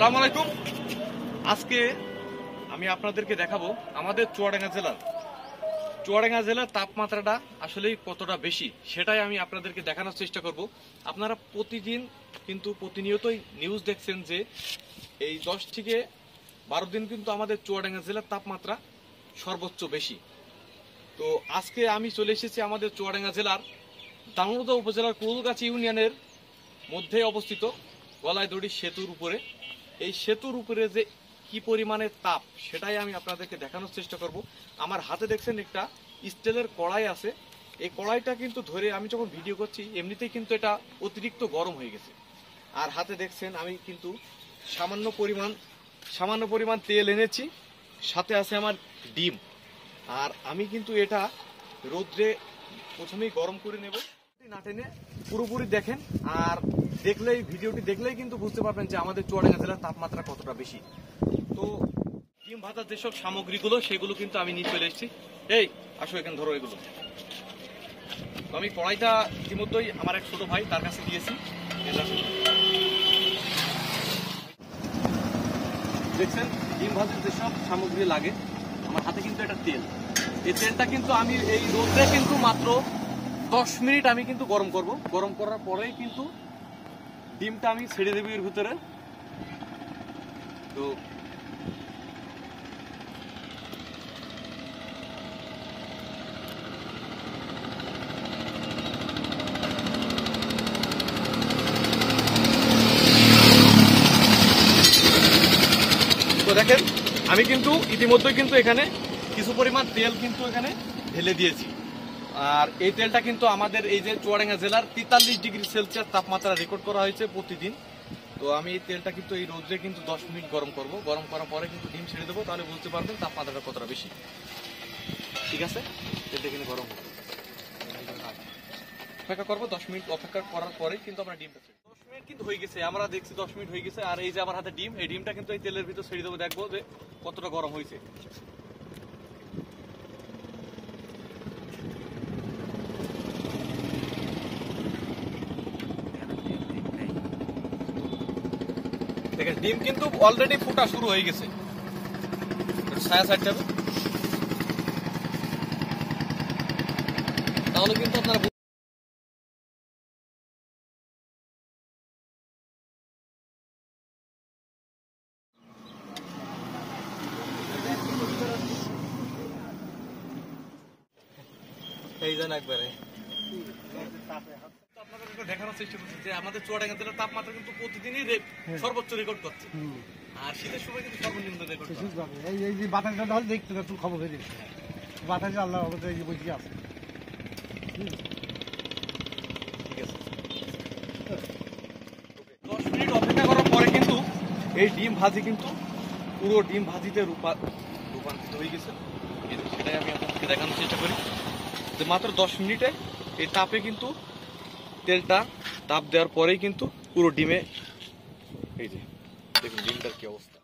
আসসালামু আলাইকুম। আজকে আমি আপনাদেরকে দেখাবো আমাদের চুয়াডাঙ্গা জেলার তাপমাত্রাটা আসলে কতটা বেশি, সেটাই আমি আপনাদেরকে দেখানোর চেষ্টা করব। আপনারা প্রতিনিয়তই নিউজ দেখছেন যে এই 10 থেকে 12 দিন কিন্তু আমাদের চুয়াডাঙ্গা জেলার তাপমাত্রা সর্বোচ্চ বেশি। তো আজকে আমি চলে এসেছি আমাদের চুয়াডাঙ্গা জেলার দামোদর উপজেলার কুড়ুলগাছি ইউনিয়নের মধ্যে অবস্থিত গলাইদড়ি সেতুর উপরে। এই সেতুর উপরে যে কি পরিমাণে তাপ, সেটাই আমি আপনাদেরকে দেখানোর চেষ্টা করব। আমার হাতে দেখছেন একটা স্টিলের কড়াই আছে। এই কড়াইটা কিন্তু ধরে আমি যখন ভিডিও করছি এমনিতেই কিন্তু এটা অতিরিক্ত গরম হয়ে গেছে। আর হাতে দেখছেন আমি কিন্তু সামান্য পরিমাণ তেল এনেছি, সাথে আছে আমার ডিম। আর আমি কিন্তু এটা রোদ্রে প্রথমেই গরম করে নেব। না টেনে পুরোপুরি দেখেন, আর ভিডিওটি দেখলেই কিন্তু বুঝতে পারবেন যে আমাদের চুয়াডাঙ্গা জেলার তাপমাত্রা কতটা বেশি। তো ডিম ভাজার যেসব সামগ্রীগুলো সেগুলো কিন্তু আমি নিয়ে চলে এসেছি। এই আসো এখানে ধরো এগুলো। তো আমি কড়াইটা ইতিমধ্যেই আমার এক ছোট ভাই তার কাছে দিয়েছি। দেখছেন ডিম ভাজার যেসব সামগ্রী লাগে, আমার হাতে কিন্তু এটা তেল। এই তেলটা কিন্তু আমি এই রোদে কিন্তু মাত্র 10 মিনিট আমি কিন্তু গরম করব। গরম করার পরেই কিন্তু ডিমটা আমি ছেড়ে দেবো এর ভিতরে। তো দেখেন আমি কিন্তু ইতিমধ্যে কিন্তু এখানে কিছু পরিমাণ তেল কিন্তু এখানে ঢেলে দিয়েছি। আর এই তেলটা কিন্তু আমাদের এই যে চুয়াডাঙ্গা জেলার 43 ডিগ্রি সেলসিয়াস তাপমাত্রা রেকর্ড করা হয়েছে প্রতিদিন। তো আমি এই তেলটা কিন্তু এই রোদ্রে কিন্তু 10 মিনিট গরম করব। গরম করার পরে কিন্তু ডিম ছেড়ে দেবো, তাহলে বুঝতে পারবেন তাপমাত্রাটা কতটা বেশি। ঠিক আছে, তেলটা কিন্তু গরম হবে, অপেক্ষা করবো 10 মিনিট। অপেক্ষা করার পরে কিন্তু আমরা ডিমটা 10 মিনিট কিন্তু হয়ে গেছে, আমরা দেখছি 10 মিনিট হয়ে গেছে। আর এই যে আমার হাতে ডিম, এই ডিমটা কিন্তু এই তেলের ভিতর ছেড়ে দেবো, দেখবো যে কতটা গরম হয়েছে। দেখেন ডিম কিন্তু অলরেডি ফুটা শুরু হয়ে গেছে। ছায়া সাইড যাবে, তাহলে কিন্তু আপনারা এই জান একবারে আপনাদের দেখানোর চেষ্টা করছি যে আমাদের চুয়াডাঙ্গা জেলার তাপমাত্রা কিন্তু প্রতিদিনই সর্বোচ্চ রেকর্ড করছে। আর শীতের সময় কিন্তু সর্বনিম্ন রেকর্ড করছে। এই যে বাতাসটা তাহলে দেখতে একটু খবর হয়ে যাচ্ছে, বাতাসে আল্লাহ এই যে বসে আছে। ঠিক আছে, 10 মিনিট অপেক্ষা করার পরে কিন্তু এই ডিম ভাজি কিন্তু পুরো ডিম ভাজিতে রূপান্তরিত হয়ে গেছে। সেটাই আমি আপনাদেরকে দেখানোর চেষ্টা করি যে মাত্র 10 মিনিটে এই তাপে কিন্তু তেলটা তাপ দেওয়ার পরেই কিন্তু পুরো ডিমে, এই যে দেখুন ডিমটার কি অবস্থা।